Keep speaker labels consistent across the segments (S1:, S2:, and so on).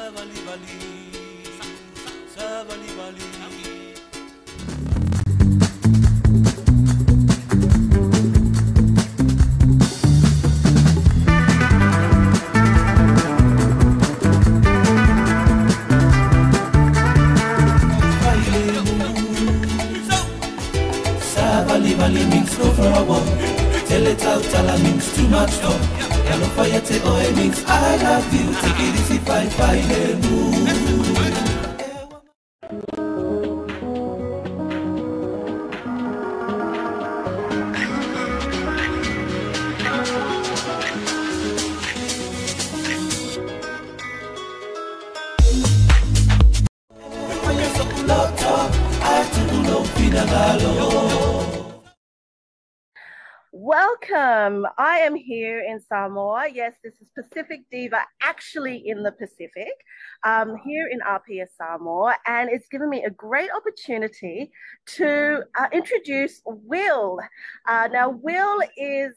S1: Savali means no for a walk. Tell it out, tell means too much talk. Hello for you, oh, it means I love you. Take it easy, fine,
S2: Welcome. I am here in Samoa. Yes, this is Pacific Diva, actually in the Pacific, here in RPS Samoa, and it's given me a great opportunity to introduce Will. Now, Will is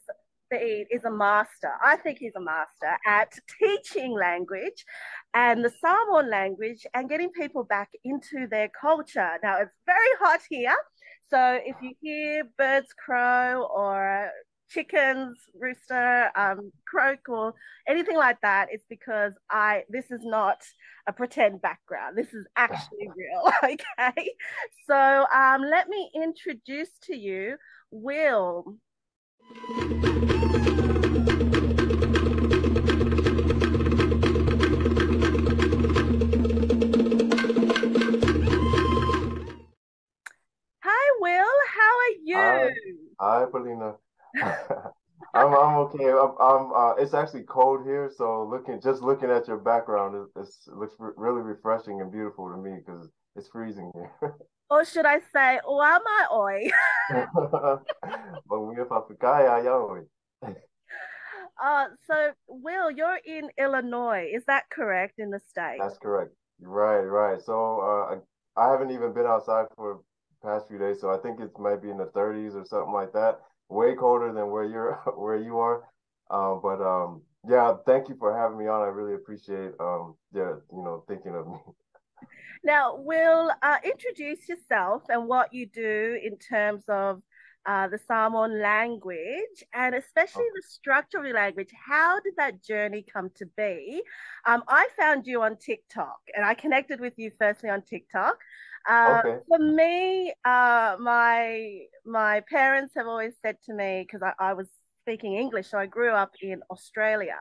S2: a master. I think he's a master at teaching language and the Samoan language and getting people back into their culture. Now, it's very hot here. So if you hear birds crow or chickens rooster, croak or anything like that, it's because this is not a pretend background. This is actually real, okay? So let me introduce to you Will. Hi, Will. How are you?
S3: Hi, Paulina. I'm okay. It's actually cold here, so just looking at your background, it looks really refreshing and beautiful to me because it's freezing here.
S2: Or should I say, Oama oi? So Will, you're in Illinois. Is that correct in the States?
S3: That's correct. Right. So I haven't even been outside for the past few days, so I think it might be in the 30s or something like that. Way colder than where you are. Yeah, thank you for having me on. I really appreciate thinking of me.
S2: Now, Will, introduce yourself and what you do in terms of the Samoan language and especially the structure of your language. How did that journey come to be? I found you on TikTok and I connected with you firstly on TikTok. For me, my parents have always said to me, because I was speaking English, so I grew up in Australia.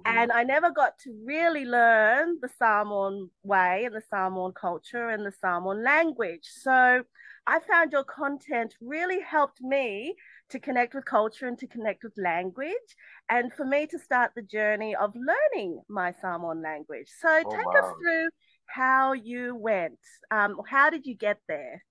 S2: And I never got to really learn the Samoan way and the Samoan culture and the Samoan language. So I found your content really helped me to connect with culture and to connect with language and for me to start the journey of learning my Samoan language. So take us through how you went. How did you get there?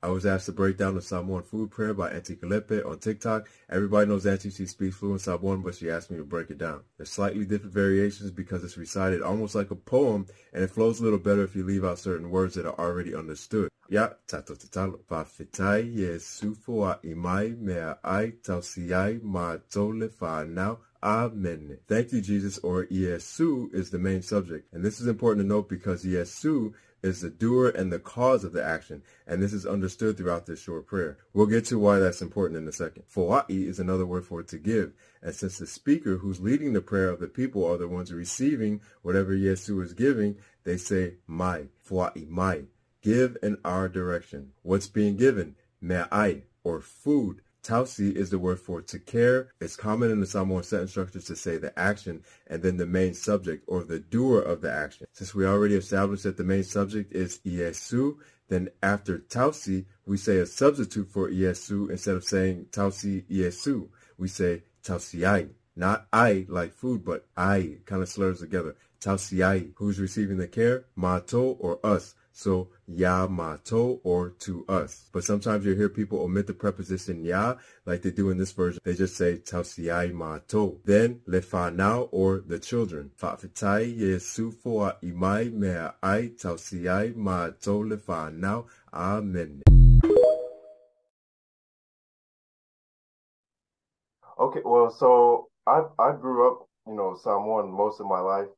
S4: I was asked to break down the Samoan food prayer by Auntie Kalepe on TikTok. Everybody knows Auntie, she speaks fluent Samoan, but she asked me to break it down. There's slightly different variations because it's recited almost like a poem, and it flows a little better if you leave out certain words that are already understood. Ya tato tatalo pa fitai yesu foa imai mea ai tausiai ma tole fa now. Amen. Thank you, Jesus, or Yesu is the main subject. And this is important to note because Yesu is the doer and the cause of the action, and this is understood throughout this short prayer. We'll get to why that's important in a second. Foa'i is another word for to give, and since the speaker who's leading the prayer of the people are the ones receiving whatever Yesu is giving, they say mai, foa'i mai, give in our direction. What's being given? Me'ai, or food. Tausi is the word for to care. It's common in the Samoan sentence structures to say the action and then the main subject or the doer of the action. Since we already established that the main subject is Yesu, then after Tausi, we say a substitute for Yesu instead of saying Tausi Yesu. We say Tausiai, not I like food, but I kind of slurs together. Tausiai, who's receiving the care? Mato or us. So, ya mato or to us. But sometimes you hear people omit the preposition ya like they do in this version. They just say tausiai mato. Then, le whanau or the children. Whaafitai Yesu foa imai mea ai tausiai mato le whanau. Amen.
S3: Okay, well, so I grew up, Samoan most of my life.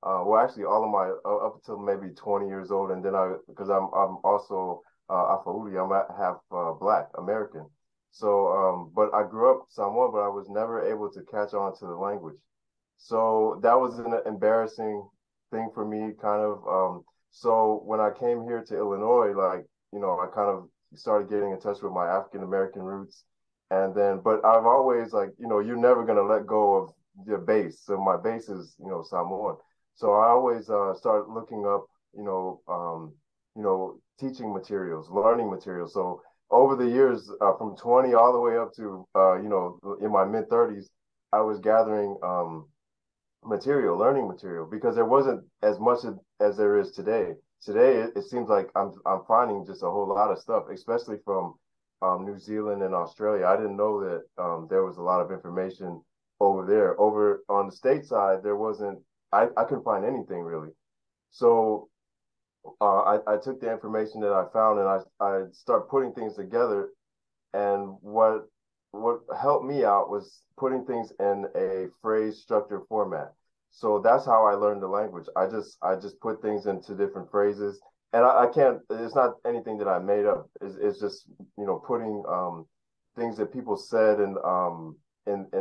S3: well, actually, all of my up until maybe 20 years old, and then because I'm also Afauli, I'm half Black American. So, but I grew up Samoan, but I was never able to catch on to the language. So that was an embarrassing thing for me, kind of. So when I came here to Illinois, like, I kind of started getting in touch with my African American roots. And then, but I've always, like, you're never going to let go of your base. So my base is, Samoan. So I always started looking up, teaching materials, learning materials. So over the years, from 20 all the way up to, in my mid 30s, I was gathering learning material, because there wasn't as much as there is today. Today, it seems like I'm finding just a whole lot of stuff, especially from New Zealand and Australia. I didn't know that there was a lot of information over there. Over on the stateside, there wasn't. I couldn't find anything really. So I took the information that I found, and I start putting things together. And what helped me out was putting things in a phrase structure format. So that's how I learned the language. I just put things into different phrases, and I can't. It's not anything that I made up. It's just putting things that people said in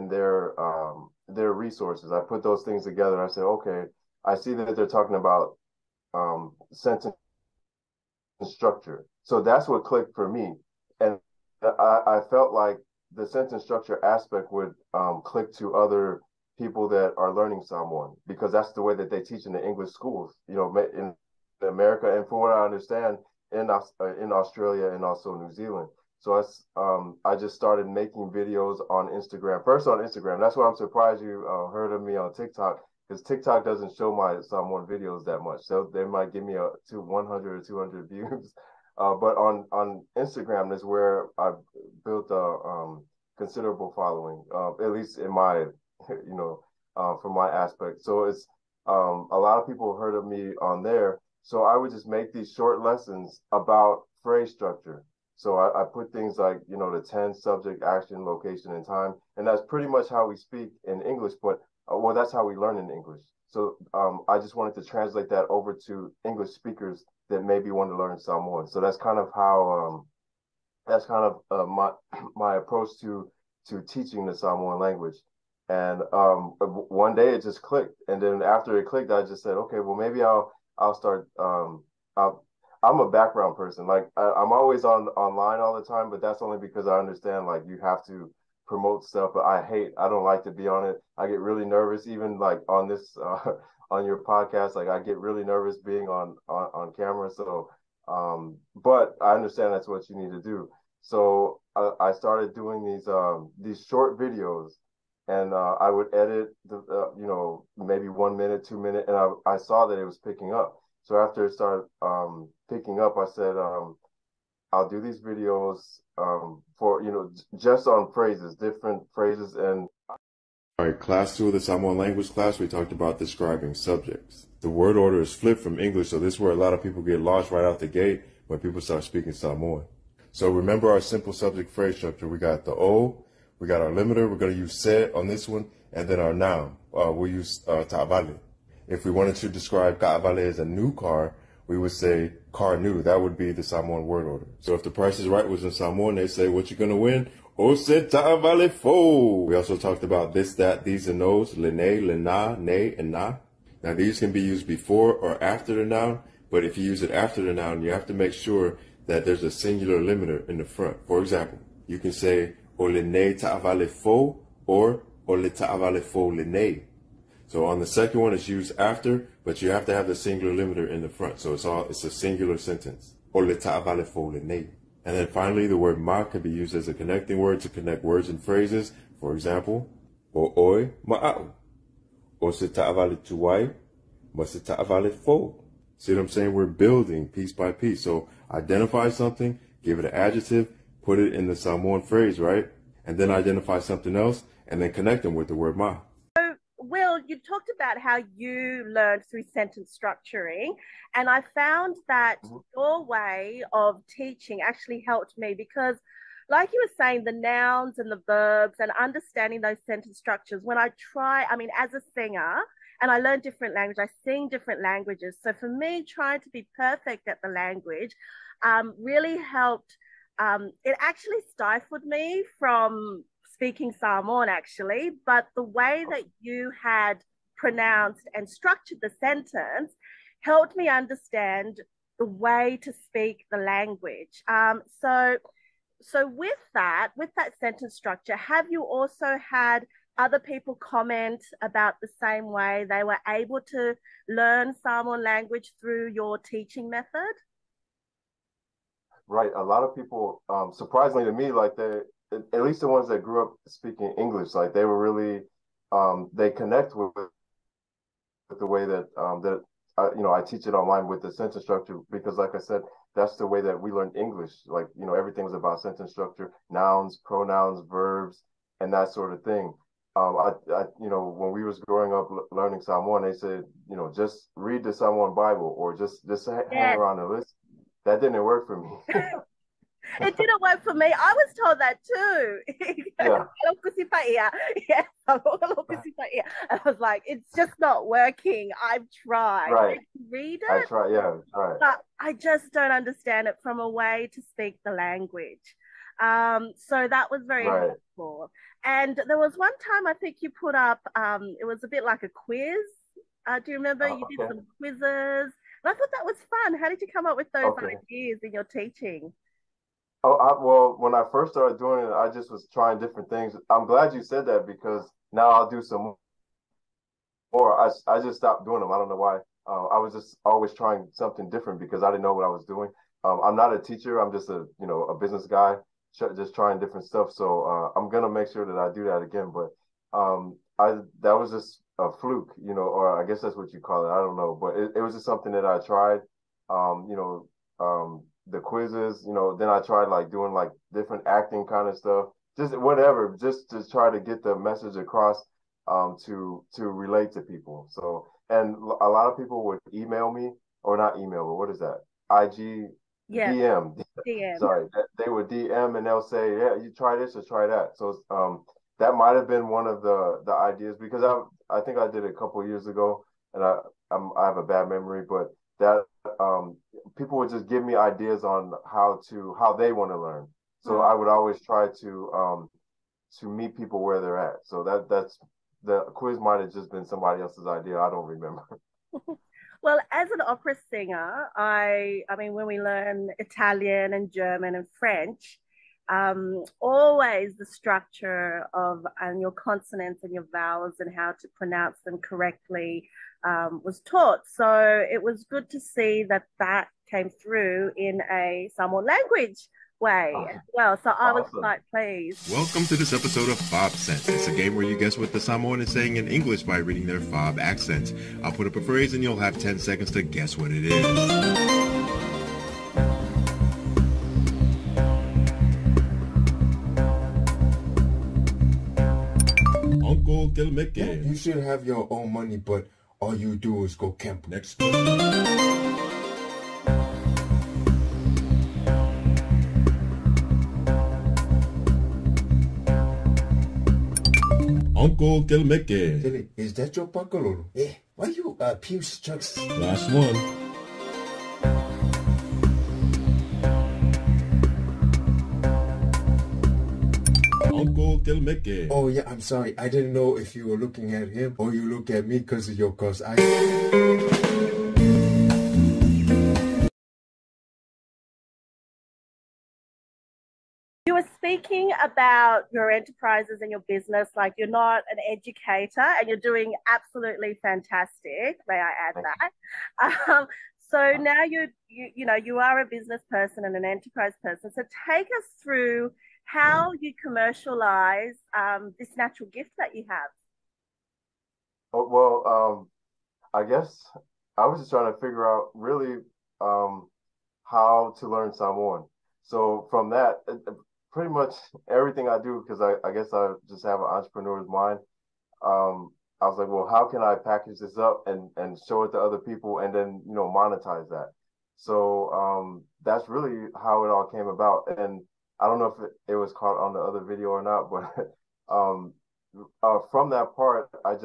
S3: their resources. I put those things together. I said, okay, I see that they're talking about sentence structure. So that's what clicked for me, and I felt like the sentence structure aspect would click to other people that are learning Samoan, because that's the way that they teach in the English schools, in America, and from what I understand, in Australia and also New Zealand. So I just started making videos on Instagram. First on Instagram. That's why I'm surprised you heard of me on TikTok, because TikTok doesn't show my Samoan videos that much. So they might give me 100 or 200 views. But on Instagram is where I built a considerable following, at least in my, from my aspect. So it's a lot of people heard of me on there. So I would just make these short lessons about phrase structure. So I put things like, the tense, subject, action, location, and time. And that's pretty much how we speak in English, but well, that's how we learn in English. So I just wanted to translate that over to English speakers that maybe want to learn Samoan. So that's kind of how my approach to teaching the Samoan language. And one day it just clicked, and then after it clicked, I just said, okay, well, maybe I'll start. I'm a background person. Like I'm always online all the time, but that's only because I understand, like, you have to promote stuff, but I don't like to be on it. I get really nervous, even like on this on your podcast. Like I get really nervous being on camera. So but I understand that's what you need to do. So I started doing these short videos, and I would edit maybe 1 minute, 2 minute, and I saw that it was picking up. So after it started picking up, I said, I'll do these videos for, just on phrases, different phrases. And
S4: all right, class 2 of the Samoan language class, we talked about describing subjects. The word order is flipped from English, so this is where a lot of people get lost right out the gate when people start speaking Samoan. So remember our simple subject phrase structure. We got the O, we got our limiter, we're going to use se on this one, and then our noun. We'll use ta'avale. If we wanted to describe ka'avale as a new car, we would say car new. That would be the Samoan word order. So if the Price is Right was in Samoan, they say, what you going to win? O se ta'avale fo. We also talked about this, that, these, and those. Lene, lena, ne, and na. Now these can be used before or after the noun, but if you use it after the noun, you have to make sure that there's a singular limiter in the front. For example, you can say o lene ta'avale fo or o le ta'avale fo lene. So on the second one, it's used after, but you have to have the singular limiter in the front. So it's a singular sentence. O le ta'avale fo lene. And then finally, the word ma can be used as a connecting word to connect words and phrases. For example, o oi ma'au. O se ta'avale tuai, ma se ta'avale fo. See what I'm saying? We're building piece by piece. So identify something, give it an adjective, put it in the Samoan phrase, right? And then identify something else, and then connect them with the word ma.
S2: Will, you talked about how you learned through sentence structuring, and I found that your way of teaching actually helped me, because like you were saying, the nouns and the verbs and understanding those sentence structures. When I try, I mean, as a singer, and I learn different language, I sing different languages. So for me, trying to be perfect at the language really helped. It actually stifled me from speaking Samoan, actually, but the way that you had pronounced and structured the sentence helped me understand the way to speak the language. So with that sentence structure, have you also had other people comment about the same way they were able to learn Samoan language through your teaching method?
S3: Right. A lot of people, surprisingly to me, like at least the ones that grew up speaking English, like they were really, they connect with the way that I teach it online with the sentence structure because, like I said, that's the way that we learned English. Like everything was about sentence structure, nouns, pronouns, verbs, and that sort of thing. When we was growing up learning Samoan, they said, just read the Samoan Bible or just hang around and listen. That didn't work for me.
S2: It didn't work for me. I was told that too.
S3: Yeah.
S2: Yes, I was like, it's just not working. I've tried.
S3: Right.
S2: Read it.
S3: I tried. Yeah, right.
S2: But I just don't understand it from a way to speak the language. So that was very helpful. And there was one time I think you put up, it was a bit like a quiz. Do you remember? You did some quizzes. And I thought that was fun. How did you come up with those ideas in your teaching?
S3: Well, when I first started doing it, I just was trying different things. I'm glad you said that because now I'll do some more. I just stopped doing them. I don't know why. I was just always trying something different because I didn't know what I was doing. I'm not a teacher. I'm just a business guy, just trying different stuff. So I'm gonna make sure that I do that again. But that was just a fluke, or I guess that's what you call it. I don't know, but it was just something that I tried. The quizzes, then I tried like doing like different acting kind of stuff, just whatever, just to try to get the message across, to relate to people. So, and a lot of people would email me, or not email, but what is that? IG, DM. Sorry, they would DM and they'll say, yeah, you try this or try that. So, that might have been one of the ideas because I think I did it a couple of years ago, and I have a bad memory, but that people would just give me ideas on how they want to learn. So I would always try to meet people where they're at. So that's the quiz might have just been somebody else's idea. I don't remember.
S2: Well, as an opera singer, I mean, when we learn Italian and German and French, always the structure of and your consonants and your vowels and how to pronounce them correctly was taught. So it was good to see that came through in a Samoan language way as well. So I was quite pleased.
S4: Welcome to this episode of Fob Sense. It's a game where you guess what the Samoan is saying in English by reading their Fob accents. I'll put up a phrase and you'll have 10 seconds to guess what it is. Uncle Kilmeke.
S5: You should have your own money, but all you do is go camp.
S4: Next question. Uncle Kilmeke.
S5: Is that your pakalolo? Eh, why you Puce Chucks?
S4: Last one. Uncle Kilmeke.
S5: Oh yeah, I'm sorry. I didn't know if you were looking at him or you look at me because of your cause.
S2: You were speaking about your enterprises and your business, like you're not an educator and you're doing absolutely fantastic. May I add that? So now you are a business person and an enterprise person. So take us through how you commercialize this natural gift that you have.
S3: Well, I guess I was just trying to figure out really how to learn Samoan. So from that, pretty much everything I do, because I guess I just have an entrepreneur's mind. I was like, well, how can I package this up and show it to other people and then, monetize that? So that's really how it all came about. And I don't know if it was caught on the other video or not, but from that part, I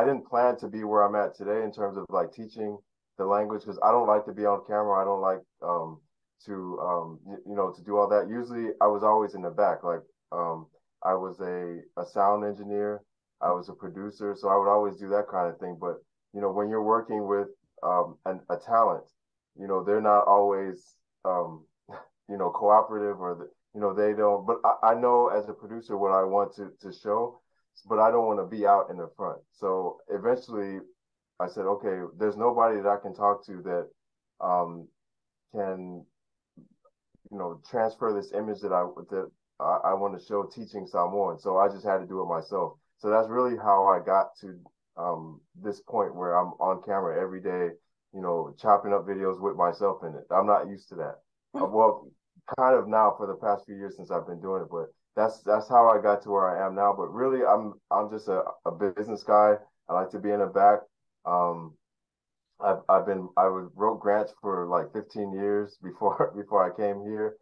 S3: didn't plan to be where I'm at today in terms of like teaching the language, because I don't like to be on camera. I don't like to do all that. Usually, I was always in the back. Like I was a sound engineer, I was a producer, so I would always do that kind of thing. But when you're working with a talent, they're not always cooperative, or they don't. But I know as a producer what I want to show, but I don't want to be out in the front. So eventually I said, okay, there's nobody that I can talk to that can transfer this image that I want to show teaching Samoan. So I just had to do it myself. So that's really how I got to this point where I'm on camera every day, chopping up videos with myself in it. I'm not used to that. Well, kind of now for the past few years since I've been doing it, but that's how I got to where I am now. But really, I'm just a business guy. I like to be in the back. I wrote grants for like 15 years before I came here,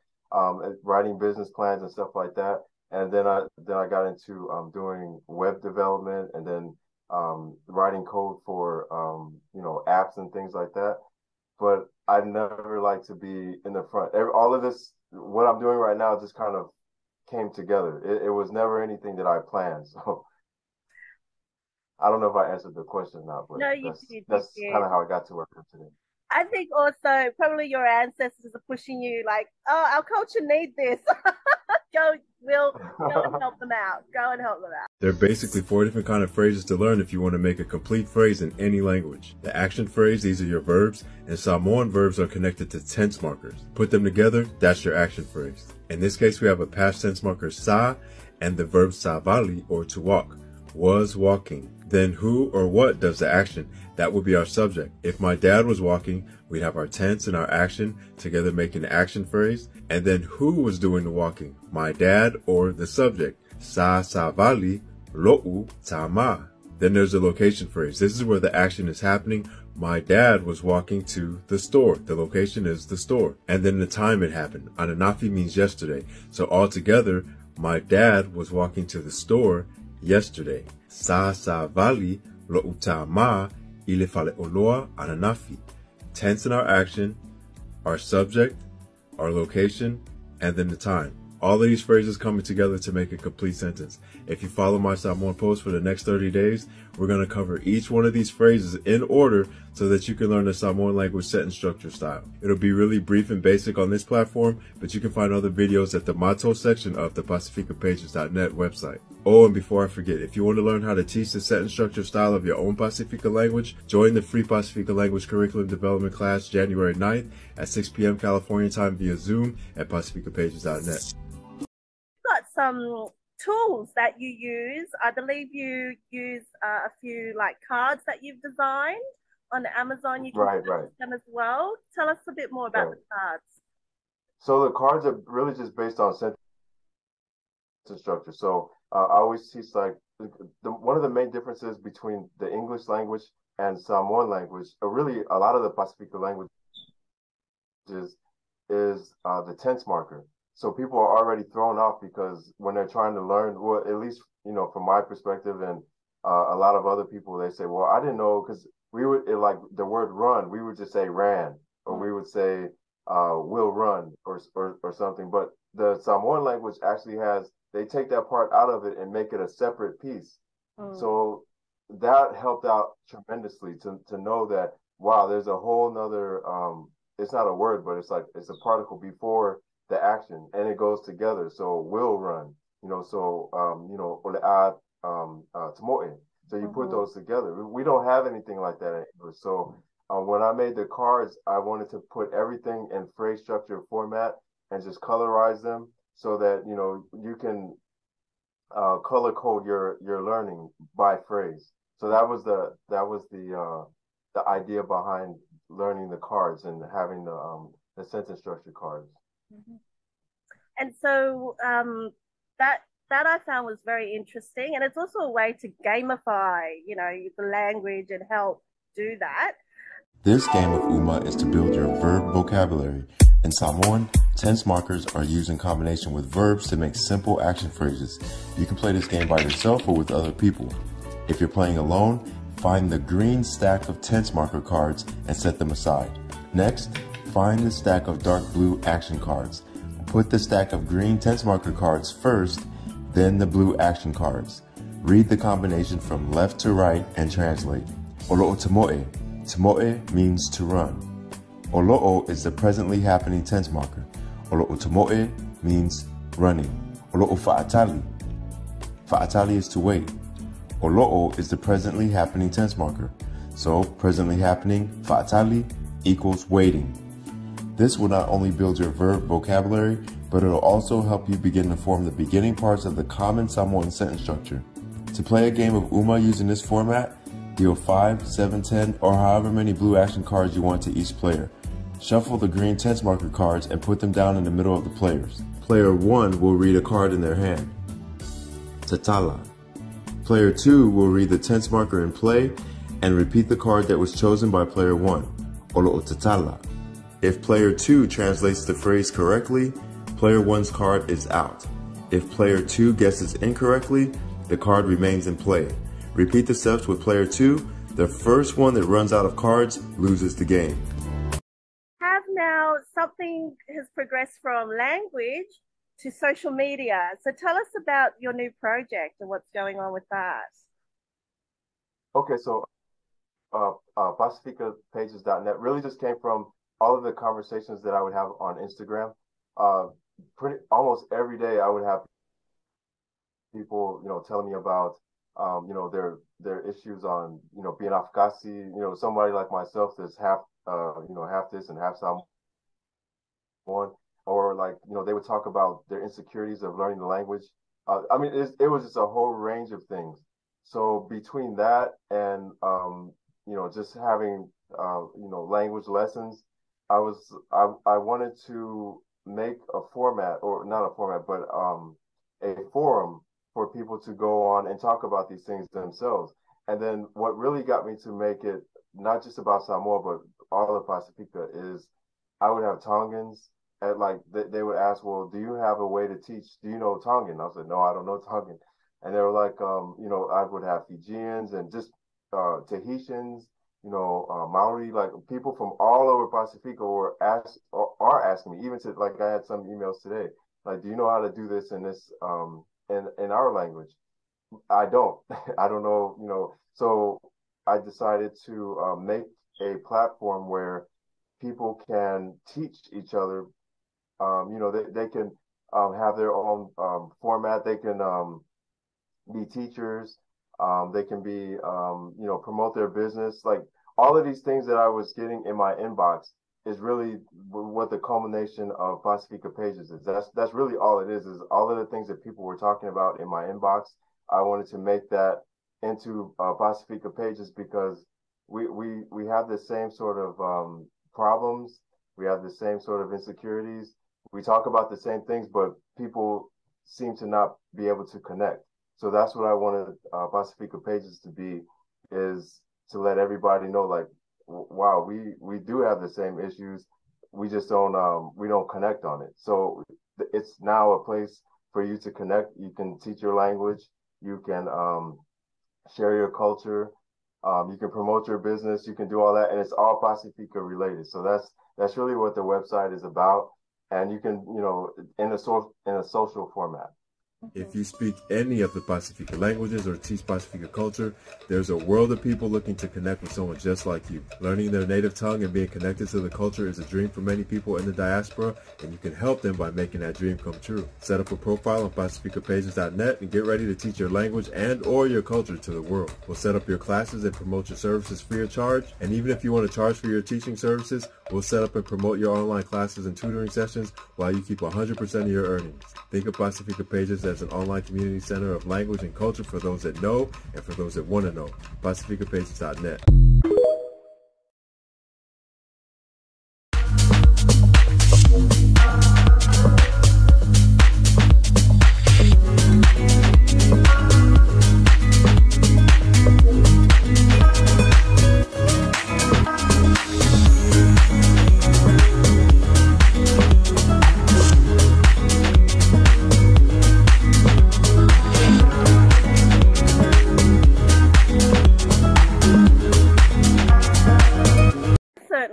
S3: writing business plans and stuff like that. And then I got into doing web development, and then writing code for apps and things like that. But I never like to be in the front. All of this, what I'm doing right now, just kind of came together. It was never anything that I planned. So I don't know if I answered the question now, but
S2: No,
S3: that's kind of how I got to where I am today.
S2: I think also probably your ancestors are pushing you like, oh, our culture need this. Go and help them out. Go and help them out.
S4: There are basically 4 different kind of phrases to learn if you want to make a complete phrase in any language. The action phrase, these are your verbs, and Samoan verbs are connected to tense markers. Put them together, that's your action phrase. In this case, we have a past tense marker sa and the verb savali, or to walk. Was walking. Then who or what does the action? That would be our subject. If my dad was walking, we'd have our tense and our action together making the action phrase. And then who was doing the walking? My dad or the subject. Sa savali lo'u tama. Then there's the location phrase. This is where the action is happening. My dad was walking to the store. The location is the store. And then the time it happened. Ananafi means yesterday. So altogether, my dad was walking to the store yesterday. Sa savali lo'u tama ile fale oloa ananafi. Tense in our action, our subject, our location, and then the time. All of these phrases coming together to make a complete sentence. If you follow my Samoan post for the next 30 days, we're going to cover each one of these phrases in order so that you can learn the Samoan language sentence structure style. It'll be really brief and basic on this platform, but you can find other videos at the Mato section of the pacificapages.net website. Oh, and before I forget, if you want to learn how to teach the sentence structure style of your own Pacifica language, join the free Pacifica language curriculum development class January 9th at 6 p.m. California time via Zoom at pacificapages.net.
S2: Got some tools that you use. I believe you use a few like cards that you've designed on Amazon. You can purchase them as well. Tell us a bit more about the cards.
S3: So the cards are really just based on sentence structure. So I always teach like one of the main differences between the English language and Samoan language, or really a lot of the Pacifica languages, is the tense marker. So people are already thrown off because when they're trying to learn, well, at least, from my perspective and a lot of other people, they say, well, I didn't know, because we would, like the word run, we would just say ran, or we would say will run or something. But the Samoan language actually they take that part out of it and make it a separate piece. So that helped out tremendously to know that, wow, there's a whole nother, it's not a word, but it's a particle before the action, and it goes together. So will run, ole'a tomoe. So you put those together. We don't have anything like that in English. So when I made the cards, I wanted to put everything in phrase structure format and just colorize them so that you can color code your learning by phrase. So that was the idea behind learning the cards and having the sentence structure cards.
S2: And so that I found was very interesting, and it's also a way to gamify, the language and help do that.
S4: This game of UMA is to build your verb vocabulary In Samoan, tense markers are used in combination with verbs to make simple action phrases. You can play this game by yourself or with other people. If you're playing alone, find the green stack of tense marker cards and set them aside. Next, find the stack of dark blue action cards. Put the stack of green tense marker cards first, then the blue action cards. Read the combination from left to right and translate. Olo'o tamoe. Tamoe means to run. Olo'o is the presently happening tense marker. Olo'o tamoe means running. Olo'o fa'atali. Fa'atali is to wait. Olo'o is the presently happening tense marker. So presently happening, fa'atali equals waiting. This will not only build your verb vocabulary, but it'll also help you begin to form the beginning parts of the common Samoan sentence structure. To play a game of Uma using this format, deal 5, 7, 10, or however many blue action cards you want to each player. Shuffle the green tense marker cards and put them down in the middle of the players. Player 1 will read a card in their hand. Tatala. Player 2 will read the tense marker in play and repeat the card that was chosen by player 1. Olo'o tatala. If player 2 translates the phrase correctly, player 1's card is out. If player 2 guesses incorrectly, the card remains in play. Repeat the steps with player 2. The first one that runs out of cards loses the game.
S2: Have now something has progressed from language to social media. So tell us about your new project and what's going on with that.
S3: Okay, so pacificapages.net really just came from all of the conversations that I would have on Instagram. Almost every day I would have people, telling me about, their issues on, being Afkasi, somebody like myself that's half this and half Samoan, or like, they would talk about their insecurities of learning the language. It was just a whole range of things. So between that and, just having, language lessons, I wanted to make a format, or not a format, but a forum for people to go on and talk about these things themselves. And then what really got me to make it not just about Samoa, but all of Pacifica is I would have Tongans at they would ask, well, do you have a way to teach? Do you know Tongan? I said, no, I don't know Tongan. And they were like, I would have Fijians and just Tahitians, Maori, like people from all over Pacifica are asking me, even to I had some emails today, like, do you know how to do this in this in our language? I don't know, so I decided to make a platform where people can teach each other. They can have their own format. They can be teachers. They can be, promote their business. Like all of these things that I was getting in my inbox is really what the culmination of Pacifica Pages is. That's really all it is all of the things that people were talking about in my inbox. I wanted to make that into Pacifica Pages because we have the same sort of problems. We have the same sort of insecurities. We talk about the same things, but people seem to not be able to connect. So that's what I wanted Pacifica Pages to be, is to let everybody know, like, wow, we do have the same issues. We just don't we don't connect on it. So it's now a place for you to connect. You can teach your language. You can share your culture. You can promote your business. You can do all that, and it's all Pacifica related. So that's really what the website is about. And you can, in a social format.
S4: If you speak any of the Pacifica languages or teach Pacifica culture, there's a world of people looking to connect with someone just like you. Learning their native tongue and being connected to the culture is a dream for many people in the diaspora, and you can help them by making that dream come true. Set up a profile on pacificapages.net and get ready to teach your language and or your culture to the world. We'll set up your classes and promote your services free of charge, and even if you want to charge for your teaching services, we'll set up and promote your online classes and tutoring sessions while you keep 100% of your earnings. Think of Pacifica Pages as an online community center of language and culture for those that know and for those that want to know. pacificapages.net.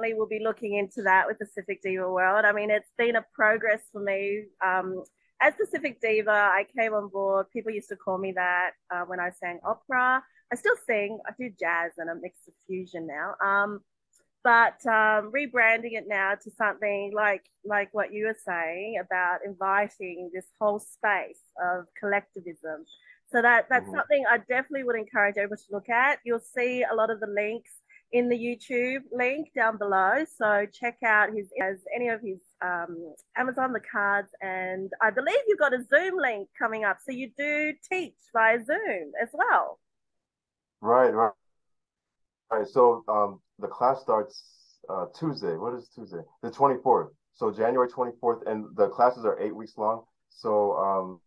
S2: definitely will be looking into that with Pacific Diva World. I mean, it's been a progress for me. As Pacific Diva, I came on board. People used to call me that when I sang opera. I still sing. I do jazz and a mix of fusion now. But rebranding it now to something like what you were saying about inviting this whole space of collectivism. So that's something I definitely would encourage everyone to look at. You'll see a lot of the links in the YouTube link down below. So check out any of his Amazon, the cards, and I believe you've got a Zoom link coming up. So you do teach via Zoom as well.
S3: Right. So the class starts Tuesday. What is Tuesday? The 24th. So January 24th, and the classes are 8 weeks long. So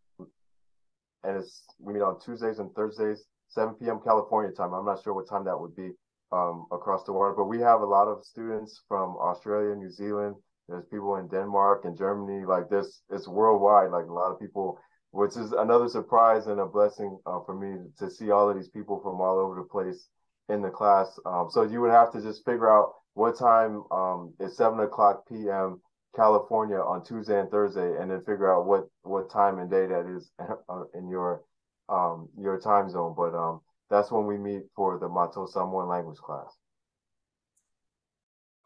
S3: and we meet on Tuesdays and Thursdays, 7 p.m. California time. I'm not sure what time that would be across the water, but we have a lot of students from Australia, New Zealand. There's people in Denmark and Germany. Like this, it's worldwide. Like a lot of people, which is another surprise and a blessing for me to see all of these people from all over the place in the class. So you would have to just figure out what time is 7 o'clock p.m. California on Tuesday and Thursday, and then figure out what time and day that is in your time zone. But that's when we meet for the Mato Samoan language class.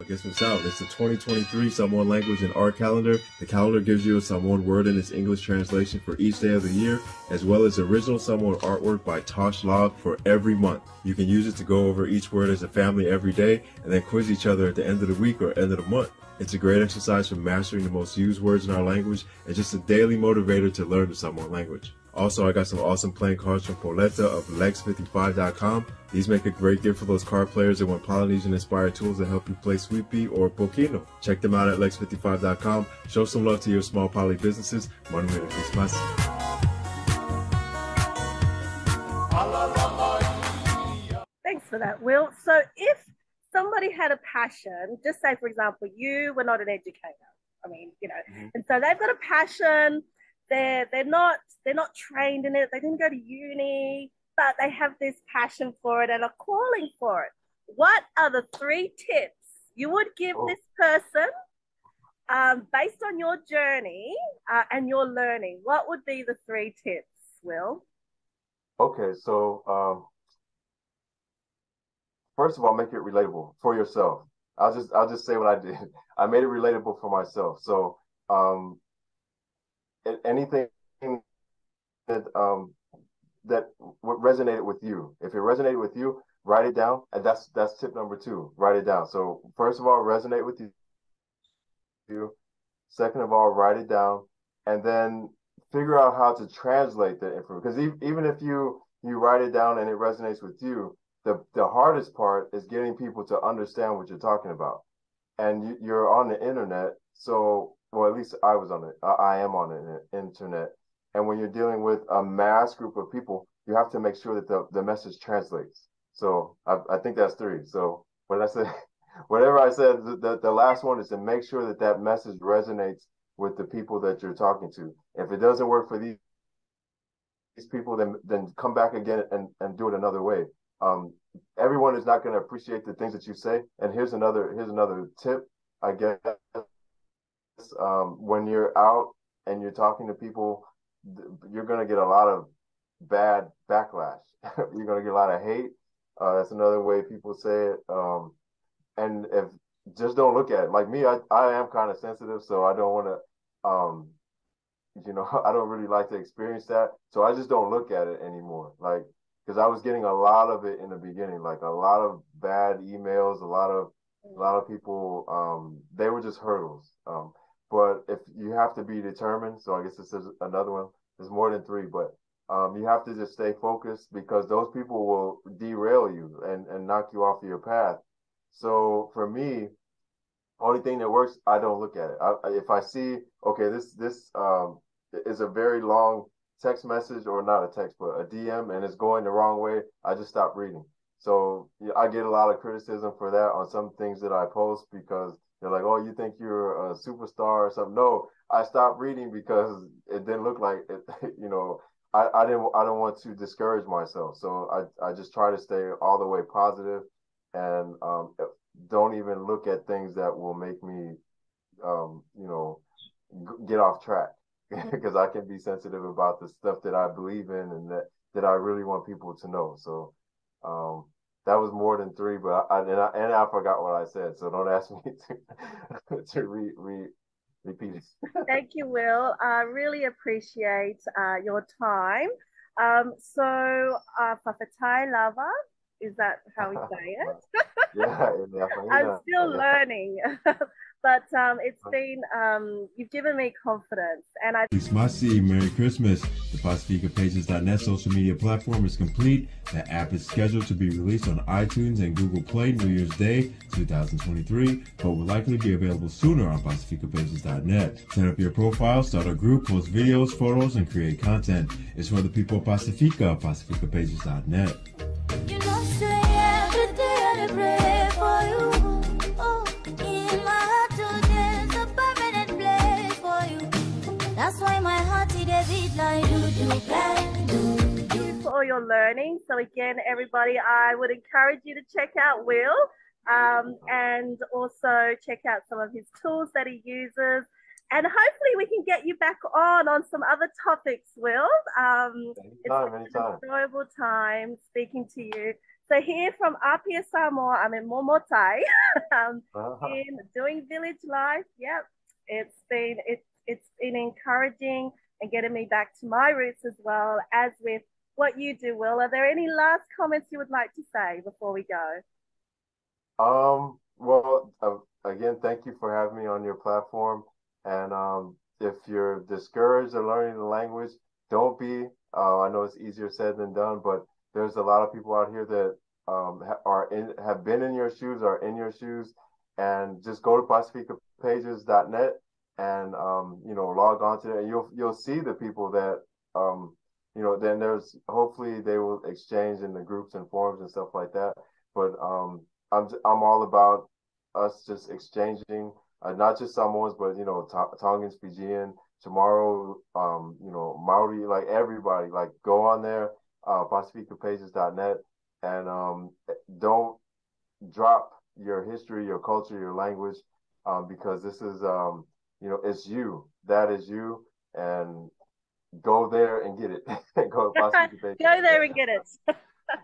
S4: Guess what's out? It's the 2023 Samoan language in our calendar. The calendar gives you a Samoan word in its English translation for each day of the year, as well as original Samoan artwork by Tosh Log for every month. You can use it to go over each word as a family every day, and then quiz each other at the end of the week or end of the month. It's a great exercise for mastering the most used words in our language, and just a daily motivator to learn the Samoan language. Also, I got some awesome playing cards from Poletta of Lex55.com. These make a great gift for those card players that want Polynesian-inspired tools that help you play Sweepy or Pokino. Check them out at Lex55.com. Show some love to your small poly businesses. Merry Christmas.
S2: Thanks for that, Will. So if somebody had a passion, just say, for example, you were not an educator. I mean, and so they've got a passion. They're not trained in it. They didn't go to uni, but they have this passion for it and a calling for it. What are the 3 tips you would give this person based on your journey and your learning? What would be the 3 tips, Will?
S3: Okay, so first of all, make it relatable for yourself. I'll just say what I did. I made it relatable for myself. So anything that resonated with you. If it resonated with you, write it down. And that's tip number 2. Write it down. So first of all, resonate with you. Second of all, write it down, and then figure out how to translate the information. Because even if you write it down and it resonates with you, the hardest part is getting people to understand what you're talking about. And you're on the internet, so well, at least I am on the internet. And when you're dealing with a mass group of people, you have to make sure that the message translates. So I think that's 3. So what I said, whatever I said, the last one is to make sure that message resonates with the people that you're talking to. If it doesn't work for these people, then come back again and do it another way. Everyone is not going to appreciate the things that you say. And here's another tip, I guess. When you're out and you're talking to people, you're going to get a lot of bad backlash. You're going to get a lot of hate. That's another way people say it. And if just don't look at it. Like me, I am kind of sensitive, so I don't want to, I don't really like to experience that. So I just don't look at it anymore. Like, because I was getting a lot of it in the beginning, like a lot of bad emails, a lot of people, they were just hurdles. But if you have to be determined, so I guess this is another one. There's more than 3, but you have to just stay focused, because those people will derail you and knock you off your path. So for me, only thing that works, I don't look at it. If I see, okay, this is a very long text message, or not a text, but a DM, and it's going the wrong way, I just stop reading. So I get a lot of criticism for that on some things that I post, because they're like, oh, you think you're a superstar or something. No, I stopped reading because it didn't look like it, I don't want to discourage myself. So I just try to stay all the way positive. And don't even look at things that will make me, get off track because I can be sensitive about the stuff that I believe in and that I really want people to know. So that was more than 3, but I forgot what I said. So don't ask me to repeat it.
S2: Thank you, Will. I really appreciate your time. So Fafatai Lava, is that how we say it?
S3: Yeah,
S2: I'm still learning. But it's been, you've given me confidence. And
S4: Ismasi, Merry Christmas. The PacificaPages.net social media platform is complete. The app is scheduled to be released on iTunes and Google Play New Year's Day 2023, but will likely be available sooner on PacificaPages.net. Set up your profile, start a group, post videos, photos, and create content. It's for the people of Pacifica, PacificaPages.net.
S6: You know, say every day I pray for you. Oh, in my heart today is a permanent place for you. That's why my heart today beat like do.
S2: Thank you for all your learning. So again, everybody, I would encourage you to check out Will and also check out some of his tools that he uses. And hopefully we can get you back on some other topics, Will. It's been an enjoyable time speaking to you. So here from Apia Samoa, I'm in Momotai, in doing village life. Yep, it's been encouraging and getting me back to my roots as well as with what you do, Will. Are there any last comments you would like to say before we go?
S3: Well, again, thank you for having me on your platform. And if you're discouraged of learning the language, don't be. I know it's easier said than done, but there's a lot of people out here that have been in your shoes, are in your shoes, and just go to PacificaPages.net and log on to it, and you'll see the people that then there's hopefully they will exchange in the groups and forums and stuff like that. But I'm all about us just exchanging. Not just Samoans, but Tongans, Fijian, Chamorro, Maori, like everybody, like go on there, PacificaPages.net, and don't drop your history, your culture, your language, because this is it's you, that is you, and go there and get it. Go
S2: there and get it.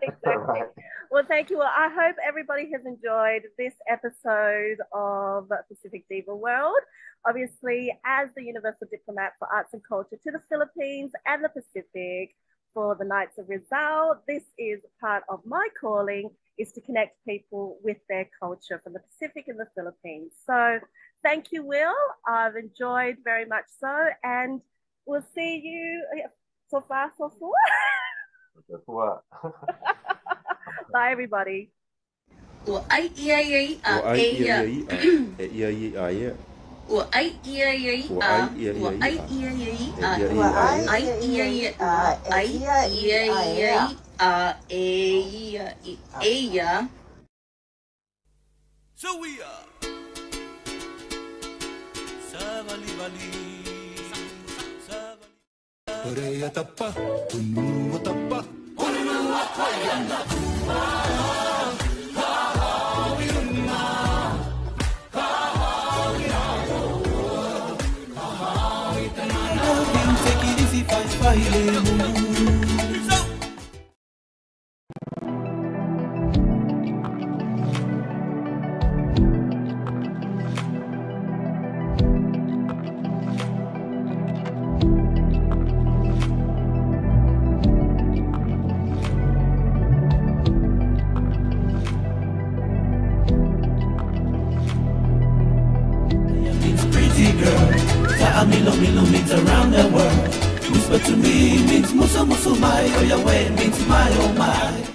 S2: Exactly.
S3: Right.
S2: Well, thank you. Well, I hope everybody has enjoyed this episode of Pacific Diva World. Obviously, as the Universal Diplomat for Arts and Culture to the Philippines and the Pacific for the Knights of Rizal, this is part of my calling, is to connect people with their culture from the Pacific and the Philippines. So thank you, Will. I've enjoyed very much so, and we'll see you so far, so forth. Bye, everybody.
S1: So we are take it easy, fight. Milo means around the world. Whisper to me means musu musu my, oh yeah, way means my, oh my.